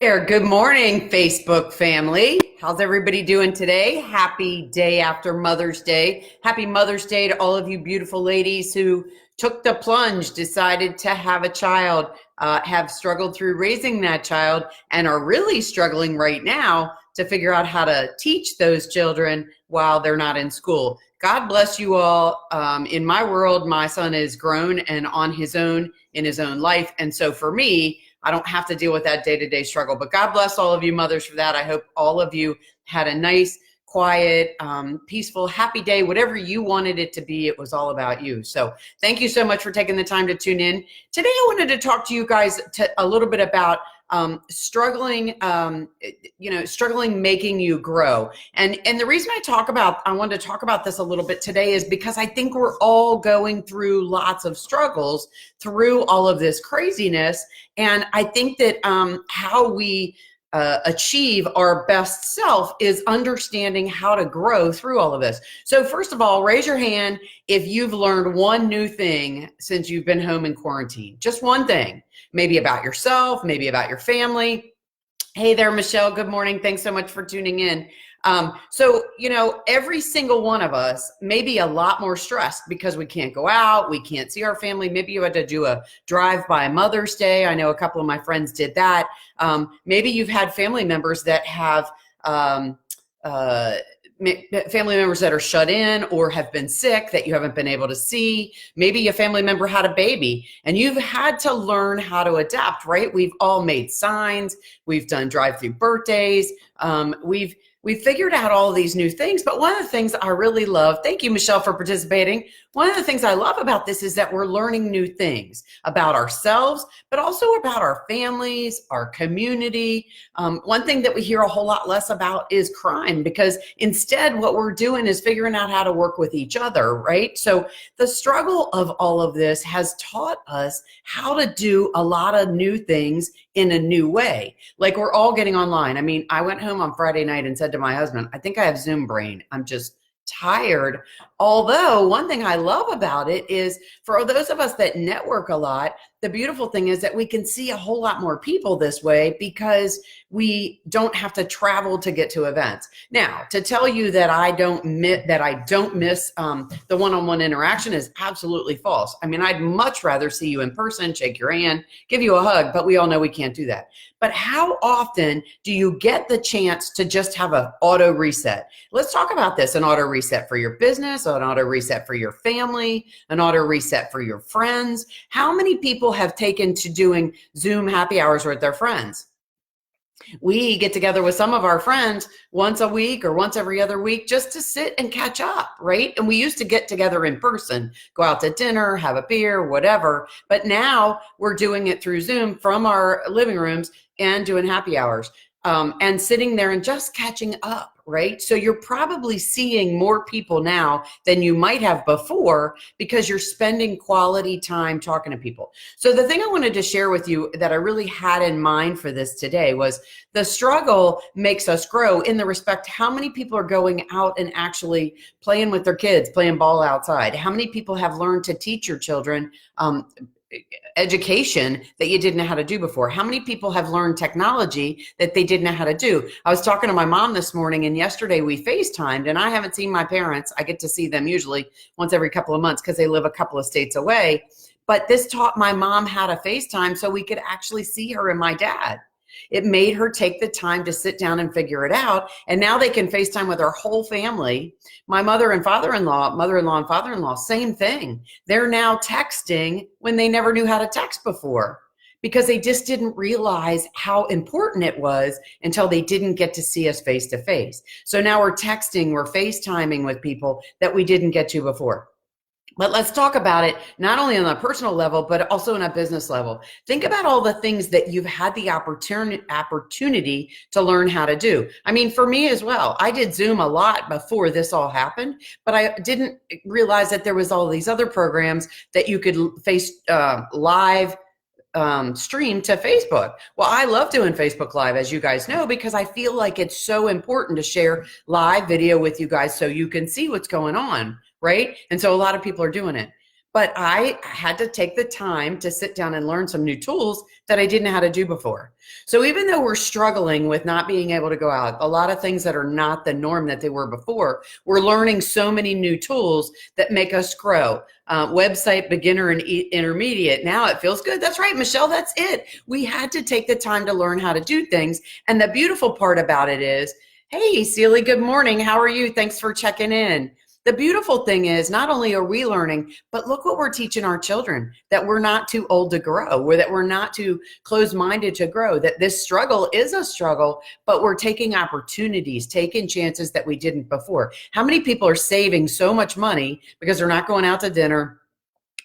There. Good morning, Facebook family. How's everybody doing today? Happy day after Mother's Day. Happy Mother's Day to all of you beautiful ladies who took the plunge, decided to have a child, have struggled through raising that child, and are really struggling right now to figure out how to teach those children while they're not in school. God bless you all. In my world, my son is grown and on his own in his own life. And so for me, I don't have to deal with that day-to-day struggle. But God bless all of you mothers for that. I hope all of you had a nice, quiet, peaceful, happy day. Whatever you wanted it to be, it was all about you. So thank you so much for taking the time to tune in. Today, I wanted to talk to you guys a little bit about struggling, struggling making you grow. And the reason I wanted to talk about this a little bit today is because I think we're all going through lots of struggles through all of this craziness. And I think that how we achieve our best self is understanding how to grow through all of this. So first of all, raise your hand if you've learned one new thing since you've been home in quarantine. Just one thing, maybe about yourself, maybe about your family. Hey there, Michelle. Good morning. Thanks so much for tuning in. Every single one of us may be a lot more stressed because we can't go out, we can't see our family. Maybe you had to do a drive-by Mother's Day. I know a couple of my friends did that. Maybe you've had family members that have family members that are shut in or have been sick that you haven't been able to see. Maybe a family member had a baby and you've had to learn how to adapt, right? We've all made signs. We've done drive-through birthdays. We've figured out all of these new things, but one of the things I really love, thank you, Michelle, for participating. One of the things I love about this is that we're learning new things about ourselves, but also about our families, our community. One thing that we hear a whole lot less about is crime, because instead what we're doing is figuring out how to work with each other, right? So the struggle of all of this has taught us how to do a lot of new things in a new way. Like we're all getting online. I mean, I went home on Friday night and said to my husband, I think I have Zoom brain. I'm just tired. Although one thing I love about it is for those of us that network a lot, the beautiful thing is that we can see a whole lot more people this way because we don't have to travel to get to events. Now, to tell you that I don't miss the one-on-one interaction is absolutely false. I mean, I'd much rather see you in person, shake your hand, give you a hug, but we all know we can't do that. But how often do you get the chance to just have an auto reset? Let's talk about this, an auto reset for your business, an auto reset for your family, an auto reset for your friends. How many people have taken to doing Zoom happy hours with their friends? We get together with some of our friends once a week or once every other week just to sit and catch up, right? And we used to get together in person, go out to dinner, have a beer, whatever. But now we're doing it through Zoom from our living rooms and doing happy hours and sitting there and just catching up, right? So you're probably seeing more people now than you might have before because you're spending quality time talking to people. So the thing I wanted to share with you that I really had in mind for this today was the struggle makes us grow in the respect how many people are going out and actually playing with their kids, playing ball outside. How many people have learned to teach your children education that you didn't know how to do before? How many people have learned technology that they didn't know how to do? I was talking to my mom this morning and yesterday we FaceTimed, and I haven't seen my parents. I get to see them usually once every couple of months because they live a couple of states away. But this taught my mom how to FaceTime so we could actually see her and my dad. It made her take the time to sit down and figure it out. And now they can FaceTime with our whole family. My mother-in-law and father-in-law, same thing. They're now texting when they never knew how to text before because they just didn't realize how important it was until they didn't get to see us face to face. So now we're texting, we're FaceTiming with people that we didn't get to before. But let's talk about it not only on a personal level, but also on a business level. Think about all the things that you've had the opportunity to learn how to do. I mean, for me as well, I did Zoom a lot before this all happened, but I didn't realize that there was all these other programs that you could live stream to Facebook. Well, I love doing Facebook Live, as you guys know, because I feel like it's so important to share live video with you guys so you can see what's going on, right? And so a lot of people are doing it. But I had to take the time to sit down and learn some new tools that I didn't know how to do before. So even though we're struggling with not being able to go out, a lot of things that are not the norm that they were before, we're learning so many new tools that make us grow. Website beginner and intermediate. Now it feels good. That's right, Michelle, that's it. We had to take the time to learn how to do things. And the beautiful part about it is, hey, Celie, good morning. How are you? Thanks for checking in. The beautiful thing is not only are we learning, but look what we're teaching our children, that we're not too old to grow, or that we're not too closed-minded to grow, that this struggle is a struggle, but we're taking opportunities, taking chances that we didn't before. How many people are saving so much money because they're not going out to dinner,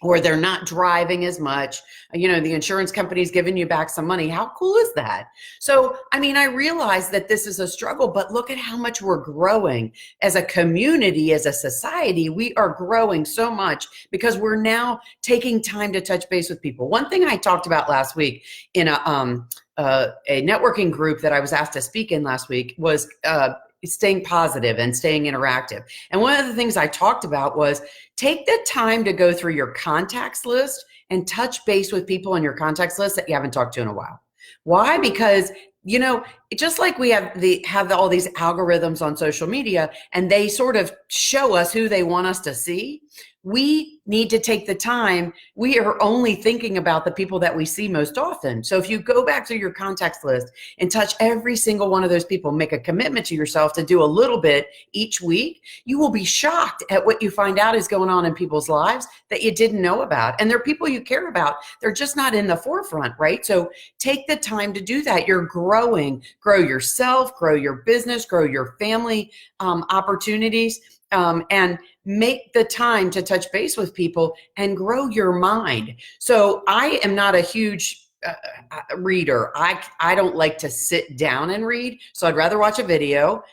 or they're not driving as much? You know, the insurance company's giving you back some money. How cool is that? So, I mean, I realize that this is a struggle, but look at how much we're growing as a community, as a society. We are growing so much because we're now taking time to touch base with people. One thing I talked about last week in a networking group that I was asked to speak in last week was staying positive and staying interactive. And one of the things I talked about was take the time to go through your contacts list and touch base with people on your contacts list that you haven't talked to in a while. Why? Because, you know, just like we have all these algorithms on social media and they sort of show us who they want us to see, we need to take the time. We are only thinking about the people that we see most often. So if you go back to your contacts list and touch every single one of those people, make a commitment to yourself to do a little bit each week, you will be shocked at what you find out is going on in people's lives that you didn't know about. And they're people you care about. They're just not in the forefront, right? So take the time to do that. You're growing. Grow yourself, grow your business, grow your family opportunities. And make the time to touch base with people and grow your mind. So I am not a huge reader. I don't like to sit down and read. So I'd rather watch a video.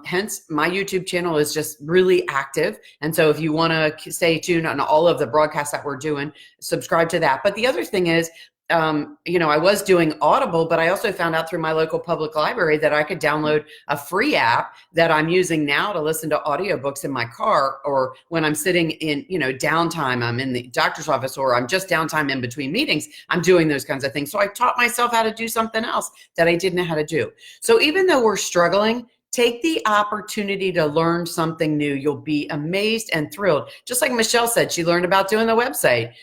Hence, my YouTube channel is just really active. And so if you want to stay tuned on all of the broadcasts that we're doing, subscribe to that. But the other thing is, you know, I was doing Audible, but I also found out through my local public library that I could download a free app that I'm using now to listen to audiobooks in my car, or when I'm sitting in, you know, downtime, I'm in the doctor's office, or I'm just downtime in between meetings, I'm doing those kinds of things. So I taught myself how to do something else that I didn't know how to do. So even though we're struggling, take the opportunity to learn something new. You'll be amazed and thrilled. Just like Michelle said, she learned about doing the website.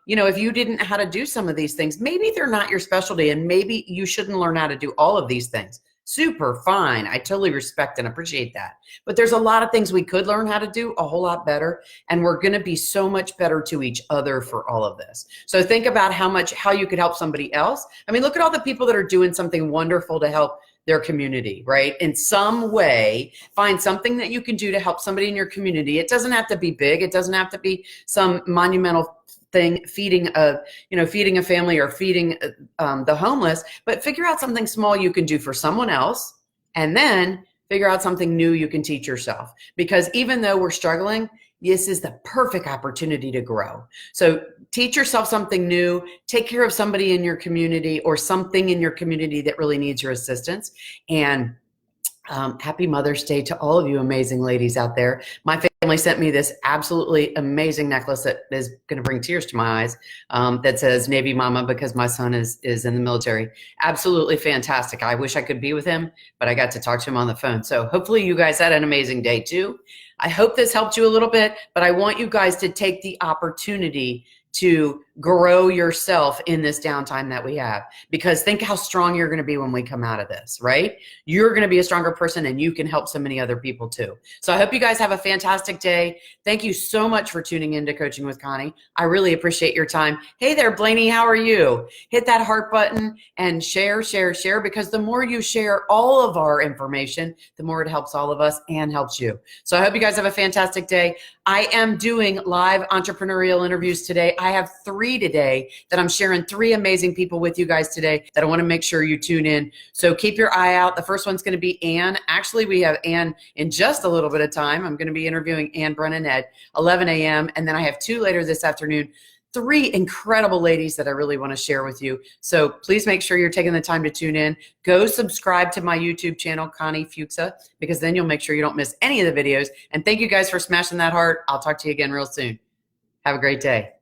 You know, if you didn't know how to do some of these things, maybe they're not your specialty, and maybe you shouldn't learn how to do all of these things. Super fine. I totally respect and appreciate that. But there's a lot of things we could learn how to do a whole lot better, and we're going to be so much better to each other for all of this. So think about how you could help somebody else. I mean, look at all the people that are doing something wonderful to help their community, right? In some way, find something that you can do to help somebody in your community. It doesn't have to be big. It doesn't have to be some monumental thing, feeding a family or feeding the homeless, but figure out something small you can do for someone else, and then figure out something new you can teach yourself. Because even though we're struggling, this is the perfect opportunity to grow. So teach yourself something new, take care of somebody in your community or something in your community that really needs your assistance. And happy Mother's Day to all of you amazing ladies out there. My family sent me this absolutely amazing necklace that is going to bring tears to my eyes, that says Navy Mama, because my son is in the military. Absolutely fantastic. I wish I could be with him, but I got to talk to him on the phone. So hopefully you guys had an amazing day too. I hope this helped you a little bit, but I want you guys to take the opportunity to grow yourself in this downtime that we have, because think how strong you're going to be when we come out of this, right? You're going to be a stronger person, and you can help so many other people too. So I hope you guys have a fantastic day. Thank you so much for tuning in to Coaching with Connie. I really appreciate your time. Hey there, Blaney, how are you? Hit that heart button and share, because the more you share all of our information, the more it helps all of us and helps you. So I hope you guys have a fantastic day. I am doing live entrepreneurial interviews today. I have 3 today that I'm sharing 3 amazing people with you guys today that I want to make sure you tune in. So keep your eye out. The first one's going to be Ann. Actually, we have Ann in just a little bit of time. I'm going to be interviewing Ann Brennan at 11 a.m. And then I have 2 later this afternoon. 3 incredible ladies that I really want to share with you. So please make sure you're taking the time to tune in. Go subscribe to my YouTube channel, Connie Fuksa, because then you'll make sure you don't miss any of the videos. And thank you guys for smashing that heart. I'll talk to you again real soon. Have a great day.